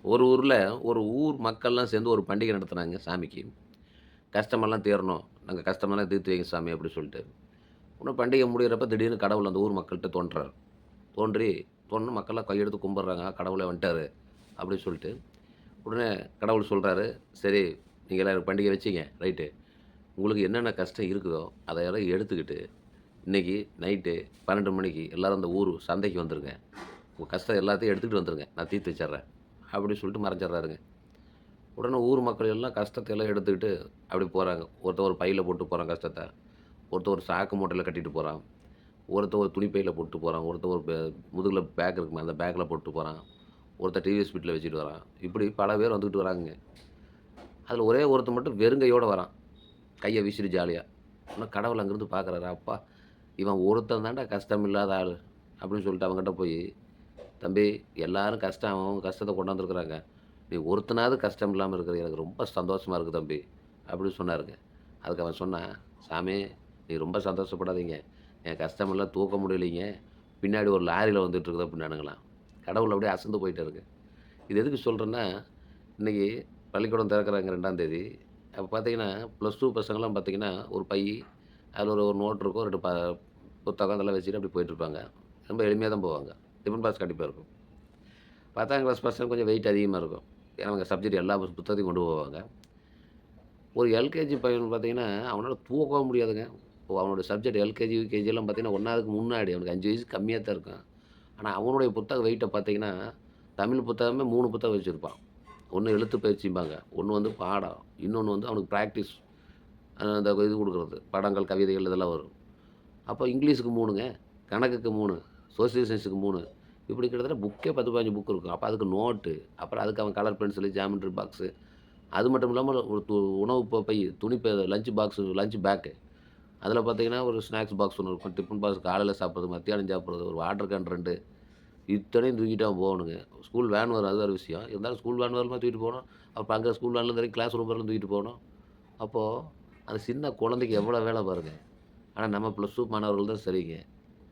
ஒரு ஊர்ல ஒரு ஊர் மக்கள்லாம் சேர்ந்து ஒரு பண்டிகை நடத்துனாங்க சாமிக்கு. கஷ்டமெல்லாம் தீரணும். நாங்க கஷ்டமெல்லாம் தீர்த்து வைங்க சாமி அப்டி சொல்லிட்டு. உடனே பண்டிகை முடியிறப்ப திடீர்னு கடவுள் அந்த ஊர் மக்கள்ட்ட தோன்றாரு. தோன்றி தோணுன மக்கள்லாம் கையெடுத்து கும்பிடுறாங்க. கடவுளே வந்துட்டாரு அப்டின்னு சொல்லிட்டு. உடனே கடவுள் சொல்றாரு, "சரி நீங்க எல்லாரும் பண்டிகை வச்சீங்க. ரைட்டு. உங்களுக்கு என்னென்ன கஷ்டம் இருக்குதோ அதையெல்லாம் எடுத்துக்கிட்டு, இன்னைக்கு நைட்டு 12 மணிக்கு எல்லாரும் அந்த ஊர் சந்தைக்கு வந்துருங்க. உங்க கஷ்டம் எல்லாத்தையும் எடுத்துக்கிட்டு வந்துருங்க. நான் தீர்த்து வச்சுர்றேன்." அப்டின்னு சொல்லிட்டு மறைஞ்சிடுறாருங்க. உடனே ஊர் மக்கள் எல்லாம் கஷ்டத்த எல்லாம் எடுத்துக்கிட்டு அப்படி போறாங்க. ஒருத்தன் ஒரு பையில போட்டு போறான் கஷ்டத்த. ஒருத்தன் ஒரு சாக்கு மூட்டையில கட்டிட்டு போறான். ஒருத்தன் ஒரு துணி பையில போட்டு போறான். ஒருத்தன் ஒரு முதுகுல பேக் இருக்குமே, அந்த பேக்ல போட்டு போறான். ஒருத்தன் டிவிஎஸ் வீட்ல வச்சுட்டு வரான். இப்படி பல பேர் வந்துட்டு வராங்கங்க. அதில ஒரே ஒருத்தன் மட்டும் வெறுங்கையோட வரான். கைய வீசிட்டு ஜாலியா. உடனே கடவுள் அங்கிருந்து பார்க்குறாரு. அப்பா! இவன் ஒருத்தன் தான்டா கஷ்டம் இல்லாத ஆளு. அப்படின்னு சொல்லிட்டு அவன்கிட்ட போய், தம்பி எல்லாரும் கஷ்டம் அவன் கஷ்டத்த கொண்டாந்துருக்கிறாங்க. நீ ஒருத்தனாவது கஷ்டம் இல்லாம இருக்கிறது எனக்கு ரொம்ப சந்தோஷமா இருக்கு தம்பி. அப்படின்னு சொன்னாருங்க. அதுக்கு அவன் சொன்னான், சாமி நீ ரொம்ப சந்தோஷப்படாதீங்க. என் கஷ்டமெல்லாம் தூக்க முடியலைங்க. பின்னாடி ஒரு லாரியில வந்துட்டு இருக்குது அப்படின்னானுங்களாம். கடவுள் அப்படியே அசந்து போயிட்டாருங்க. இது எதுக்கு சொல்றேன்னா, இன்னைக்கு பள்ளிக்கூடம் திறக்கிறாங்க 2ஆம் தேதி. அப்ப பார்த்தீங்கன்னா, +2 பசங்கலாம் பார்த்தீங்கன்னா, ஒரு பை, அதில ஒரு ஒரு நோட் இருக்கும். 2 புத்தகம் இதெல்லாம் வச்சுட்டு அப்படி போயிட்டுருப்பாங்க. ரொம்ப எளிமையா தான் போவாங்க. டிஃபன் பாக்ஸ் கண்டிப்பா இருக்கும். 10ஆம் கிளாஸ் பசங்க கொஞ்சம் வெயிட் அதிகமா இருக்கும். ஏன்னா, அவங்க சப்ஜெக்ட் எல்லா புத்தகத்தையும் கொண்டு போவாங்க. ஒரு எல்கேஜி பையன் பார்த்தீங்கன்னா, அவனால தூக்கவும் முடியாதுங்க. இப்போ அவனுடைய சப்ஜெக்ட் எல்கேஜி, யுகேஜிலாம் பார்த்தீங்கன்னா, 1வதுக்கு முன்னாடி அவனுக்கு 5 வயசு கம்மியா தான் இருக்கும். ஆனா, அவனுடைய புத்தக வெயிட்ட பார்த்தீங்கன்னா, தமிழ் புத்தகமே 3 புத்தகம் வச்சிருப்பான். ஒண்ணு எழுத்து பயிற்சிம்பாங்க. ஒண்ணு வந்து பாடம். இன்னொன்னு வந்து அவனுக்கு பிராக்டிஸ். அந்த இது குடுக்குறது. படங்கள், கவிதைகள் இதெல்லாம் வரும். அப்போ இங்கிலீஷுக்கு 3ங்க. கணக்குக்கு 3, சோசியல் சயன்ஸுக்கு 3. இப்படி கிட்டத்தட்ட புக்கே 10, 15 புக் இருக்கும். அப்ப அதுக்கு நோட்டு, அப்புறம் அதுக்கு அவன் கலர் பென்சிலு, ஜியாமெட்ரி பாக்ஸு. அது மட்டும் இல்லாம ஒரு உணவு பை, துணி லஞ்ச் பாக்ஸு, லஞ்ச் பேக்கு. அதில பார்த்தீங்கன்னா, ஒரு ஸ்நாக்ஸ் பாக்ஸ் ஒண்ணு இருக்கும். டிஃபன் பாக்ஸ் காலையில சாப்பிடுறது, மத்தியானம் சாப்பிடுறது, ஒரு வாட்டர் கேன் 2 இத்தனையும் தூக்கிட்டு அவன் போகணுங்க. ஸ்கூல் வேன் வரும். அது வேற விஷயம். இருந்தாலும் ஸ்கூல் வேன் வரும்போது தூக்கிட்டு போணும். அப்ப அங்க ஸ்கூல் வேன்ல இருந்து கிளாஸ் ரூம் வரைக்கும் தூக்கிட்டு போணும். அப்போ அந்த சின்ன குழந்தைக்கு எவ்வளோ வேலை பாருங்க. ஆனா நம்ம +2 மாணவர்கள் தான் சரிங்க.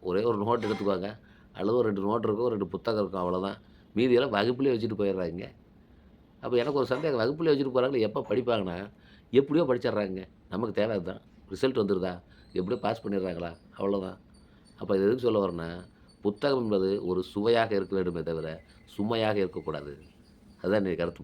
ஒரே ஒரு நோட் எடுத்துக்குவாங்க. அல்லது ஒரு 2 நோட் இருக்கும், 2 புத்தகம் இருக்கும் அவ்வளோதான். மீதியெல்லாம் வகுப்பிலேயே வச்சுட்டு போயிடுறாய்ங்க. அப்ப எனக்கு ஒரு சந்தேகம். வகுப்பிலே வச்சுட்டு போறாங்களே எப்ப படிப்பாங்கன்னா, எப்படியோ படிச்சிடுறாங்க. நமக்கு தேவை அதுதான். ரிசல்ட் வந்துருதா? எப்படியோ பாஸ் பண்ணிடுறாங்களா? அவ்வளோதான். அப்ப இது எதுக்கு சொல்ல வரேன்னா, புத்தகம் என்பது ஒரு சுவையாக இருக்க வேண்டுமே தவிர, சுமையாக இருக்கக்கூடாது. அதுதான் என்னுடைய கருத்து.